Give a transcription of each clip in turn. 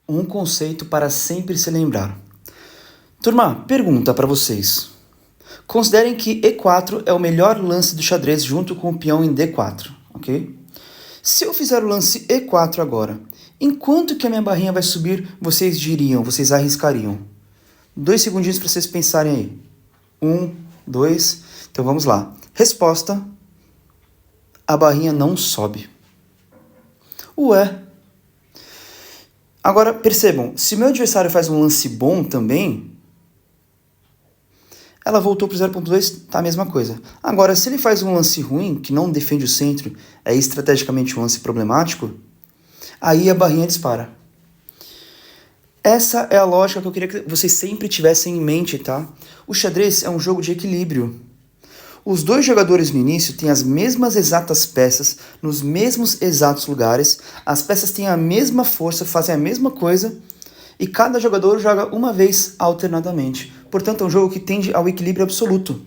Um conceito para sempre se lembrar. Turma, pergunta para vocês. Considerem que E4 é o melhor lance do xadrez junto com o peão em D4, ok? Se eu fizer o lance E4 agora, em quanto que a minha barrinha vai subir, vocês diriam, vocês arriscariam? 2 segundinhos para vocês pensarem aí. 1, 2, então vamos lá. Resposta, a barrinha não sobe. Ué. Agora, percebam, se meu adversário faz um lance bom também, ela voltou para o 0.2, tá a mesma coisa. Agora, se ele faz um lance ruim, que não defende o centro, é estrategicamente um lance problemático, aí a barrinha dispara. Essa é a lógica que eu queria que vocês sempre tivessem em mente, tá? O xadrez é um jogo de equilíbrio. Os dois jogadores no início têm as mesmas exatas peças, nos mesmos exatos lugares, as peças têm a mesma força, fazem a mesma coisa, e cada jogador joga uma vez alternadamente. Portanto, é um jogo que tende ao equilíbrio absoluto.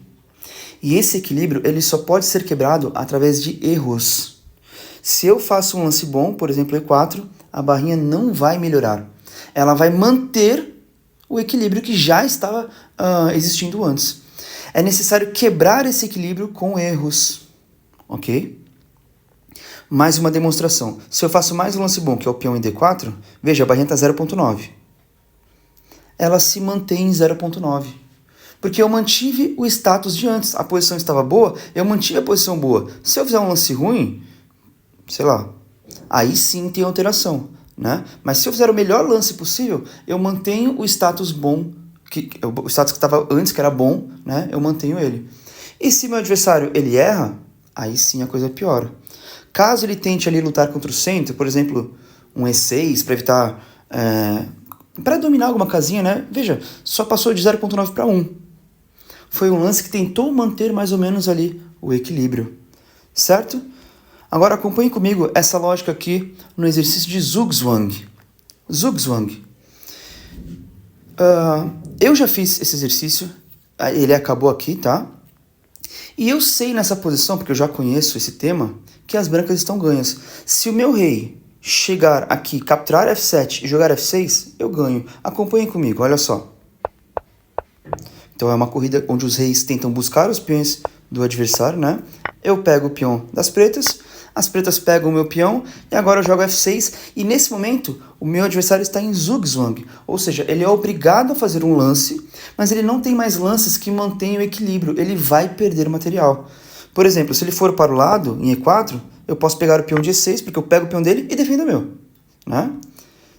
E esse equilíbrio ele só pode ser quebrado através de erros. Se eu faço um lance bom, por exemplo, E4, a barrinha não vai melhorar. Ela vai manter o equilíbrio que já estava existindo antes. É necessário quebrar esse equilíbrio com erros, ok? Mais uma demonstração. Se eu faço mais um lance bom, que é o peão em D4, veja, a barrinha está 0.9. Ela se mantém em 0.9. Porque eu mantive o status de antes. A posição estava boa, eu mantive a posição boa. Se eu fizer um lance ruim, sei lá, aí sim tem alteração, né? Mas se eu fizer o melhor lance possível, eu mantenho o status bom, o status que estava antes, que era bom, né? Eu mantenho ele. E se meu adversário ele erra, aí sim a coisa piora. Caso ele tente ali lutar contra o centro, por exemplo, um E6 para evitar, para dominar alguma casinha, né? Veja, só passou de 0.9 para 1. Foi um lance que tentou manter mais ou menos ali o equilíbrio, certo? Agora acompanhe comigo essa lógica aqui no exercício de Zugzwang. Zugzwang. Eu já fiz esse exercício, ele acabou aqui, tá? E eu sei nessa posição, porque eu já conheço esse tema, que as brancas estão ganhas. Se o meu rei chegar aqui, capturar F7 e jogar F6, eu ganho. Acompanhem comigo, olha só. Então é uma corrida onde os reis tentam buscar os peões do adversário, né? Eu pego o peão das pretas, as pretas pegam o meu peão e agora eu jogo F6 e nesse momento o meu adversário está em Zugzwang, ou seja, ele é obrigado a fazer um lance, mas ele não tem mais lances que mantenham o equilíbrio, ele vai perder material. Por exemplo, se ele for para o lado, em E4, eu posso pegar o peão de E6, porque eu pego o peão dele e defendo o meu, né?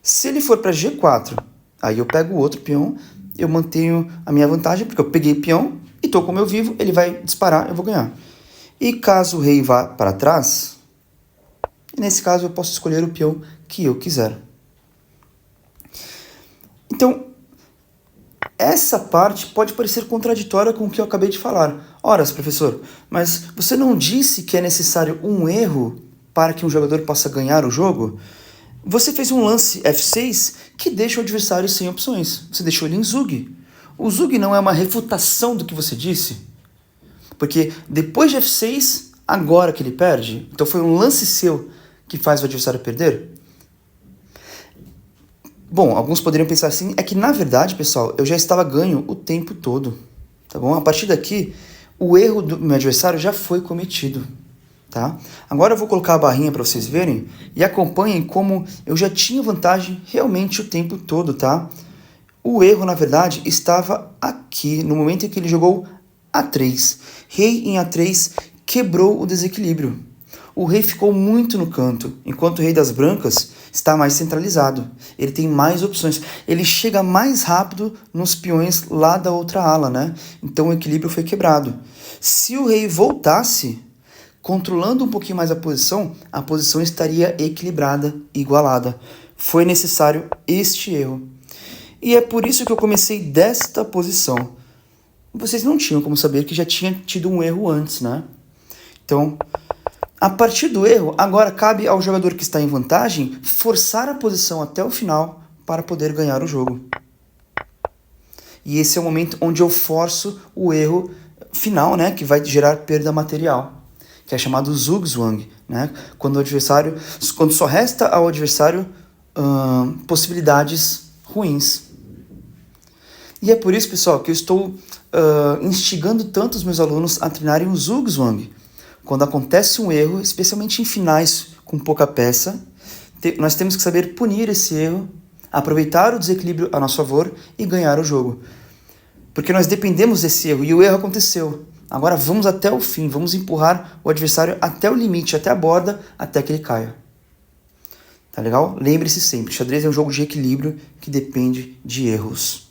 Se ele for para G4, aí eu pego o outro peão, eu mantenho a minha vantagem, porque eu peguei peão e estou com o meu vivo, ele vai disparar, eu vou ganhar. E caso o rei vá para trás, nesse caso eu posso escolher o peão que eu quiser. Então, essa parte pode parecer contraditória com o que eu acabei de falar. Ora, professor, mas você não disse que é necessário um erro para que um jogador possa ganhar o jogo? Você fez um lance F6 que deixa o adversário sem opções. Você deixou ele em Zug. O Zug não é uma refutação do que você disse? Porque depois de F6, agora que ele perde, então foi um lance seu que faz o adversário perder? Bom, alguns poderiam pensar assim, é que na verdade, pessoal, eu já estava ganho o tempo todo, tá bom? A partir daqui, o erro do meu adversário já foi cometido, tá? Agora eu vou colocar a barrinha para vocês verem e acompanhem como eu já tinha vantagem realmente o tempo todo, tá? O erro, na verdade, estava aqui, no momento em que ele jogou A3. Rei em A3 quebrou o desequilíbrio. O rei ficou muito no canto, enquanto o rei das brancas está mais centralizado. Ele tem mais opções. Ele chega mais rápido nos peões lá da outra ala, né? Então o equilíbrio foi quebrado. Se o rei voltasse, controlando um pouquinho mais a posição estaria equilibrada, igualada. Foi necessário este erro. E é por isso que eu comecei desta posição. Vocês não tinham como saber que já tinha tido um erro antes, né? Então, a partir do erro, agora cabe ao jogador que está em vantagem forçar a posição até o final para poder ganhar o jogo. E esse é o momento onde eu forço o erro final, né, que vai gerar perda material, que é chamado Zugzwang, né, quando só resta ao adversário possibilidades ruins. E é por isso, pessoal, que eu estou instigando tanto os meus alunos a treinarem o Zugzwang. Quando acontece um erro, especialmente em finais com pouca peça, nós temos que saber punir esse erro, aproveitar o desequilíbrio a nosso favor e ganhar o jogo. Porque nós dependemos desse erro e o erro aconteceu. Agora vamos até o fim, vamos empurrar o adversário até o limite, até a borda, até que ele caia. Tá legal? Lembre-se sempre, xadrez é um jogo de equilíbrio que depende de erros.